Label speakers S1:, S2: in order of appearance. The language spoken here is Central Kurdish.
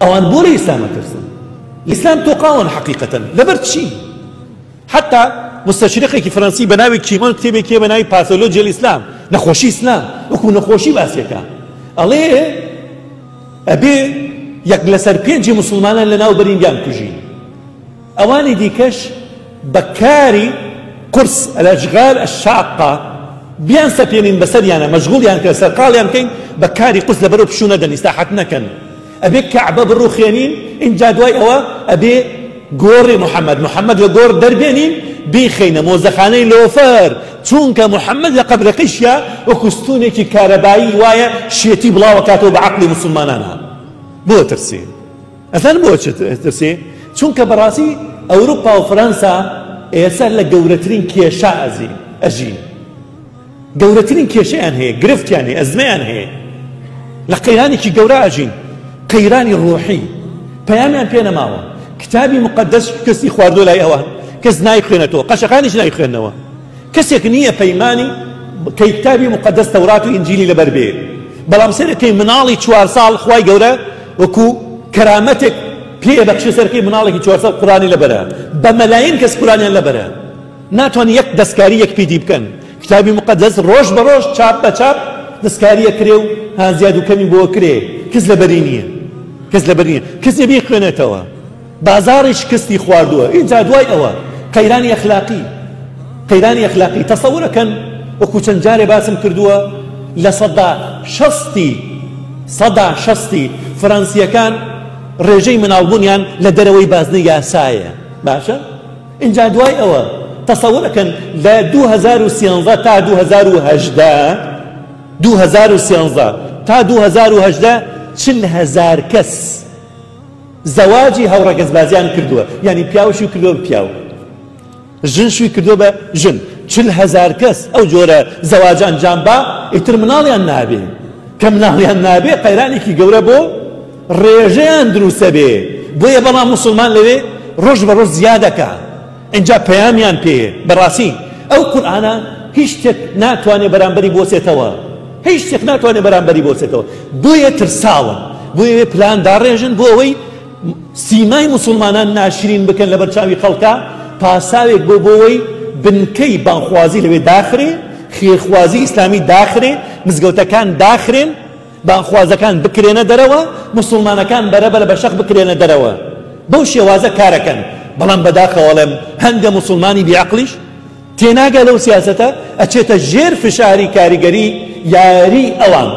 S1: ئەوان بۆ لە ئیسلامە ترسن. ئیسلام تۆقاون حقیقەتەن لەبەر چی؟ حتا مستەشرقێکی فەڕەنسی بە ناوی کیمۆن کتێبێکی بە ناوی پاثۆلۆجی ئیسلام نەخۆشی ئیسلام وەکو نەخۆشی باسیەکە ئەڵێ ئەبێ یەک لەسەر 5 مسلمانان لەناو بەرینگیان کوژین. ئەوانی دیکەش بەکاری قرس الأشغال الشاقة بیان سەپێنین بەسەریانە مەشغوڵیان کرد سەرقاڵیان بکەین بەکاری قرس لەبەرەوە پشوو نەدەن ئیستاحەت نەکەن. ئەبێ کەعبە بڕوخێنین اینجا دوای ئەوە ئەبێ گۆڕی محەممەد لە گۆڕ دەربێنین بیخەینە مۆزەخانەی لۆفەر چونکە محەممەد لە قەبرەکەیشە وەکو ستونێکی کارەبایی وایە شێتی بڵاوەکاتەوە بە عەقڵی مسلمانانە. بۆ ترسێ ئەسان بۆ ترسێ؟ چونکە بەڕاستی ئەوروپا و فەرەنسا ئێستا لە گەورەترین کێشە ئەژین. گەورەترین کێشەیان هەیە، گرفتیان هەیە، ئەزمەیان هەیە. لە قەیرانێکی گەورە ئەژین، قەیرانی ڕۆحی. پەیامیان پێ نەماوە. کتابی مقدس کەسی خواردۆ لای ئەوان کەس نایخوێنێتەوە، قەشەقانیش نایخوێنەوە. کەسێک نییە پەیمانی کەی کتابی مقدس تەورات و ئینجیلی لەبەر بێ. بەڵام سەرەکەی مناڵی 4 ساڵ خوای گەورە وەکو کەرامەتێک پێ بەخشە سەرەکەی مناڵێکی 4 ساڵ قورانی لەبەرە. بە مەلایین کەس قورانیان لەبەرە. ناتوانن یەک دەستکاری یەک پیدی بکەن. کتابی مقدس ڕۆژ بە ڕۆژ چاپ بە چاپ دەستکاریە کرێ و هازیاد و کەمی بۆ کرێ. کەس لەبەری نییە. کەس نەبێ خوێنێتەوە. بازاڕی شکستی خواردووە. اینجا دوای ئەوە قەیرانی ئەخلاقی تەسەوورەکەن وەکو چەند جارێ باسم کردووە لە سەدا 60 فەڕەنسیەکان ڕێژەی مناڵبوونیان لە دەرەوەی بازنەی یاسایە. باشە؟ اینجا دوای ئەوە تەسەوورەکەن لە 2013 تا 2018 40,000 کەس زەواجی هەوڕەگەزبازیان کردووە. یعنی پیاوشی کردووە بە پیاو، ژنشوی کردووە بە ژن. 40,000 کەس ئەو جۆرە زەواج ئەنجام با ئیتر مناڵیان نابێ. کە مناڵیان نابێ قەیرانێکی گەورە بۆ ڕێژەیان دروستە بێ. بۆیە بەڵام مسلمان لەوێ ڕۆژ بە ڕۆژ زیادەکە. اینجا پەیامیان پێیە بەڕاستی ئەو قورئانە هیچ شتێک ناتوانێت بەرامبەری بۆسێتەوە. هیچ شتێک ناتوانێت بەرامبەری بۆسێتەوە. بۆیە ترساون، بۆیە پلان داڕێژن بۆ ئەوەی سیمای مسلمانان ناشرین بکەن لە بەرچاوی خەڵکە. پاساوێک بۆ بۆەوەی بنکەی بانخوازی لەوێ داخرێ، خێرخوازی ئیسلامی داخرێ، مزگەوتەکان داخرێن، بانخوازەکان بکرێنە دەرەوە، مسلمانەکان بەرەبەر بە شەق بکرێنە دەرەوە. بەو شێوازە کارەکەن. بەڵام بەداخەوەڵێم هەندە مسلمانی بیعەقلیش تێناگە لەو سیاسەتە ئەچێتە ژێر فشاری کاریگەری یاری ئەوان.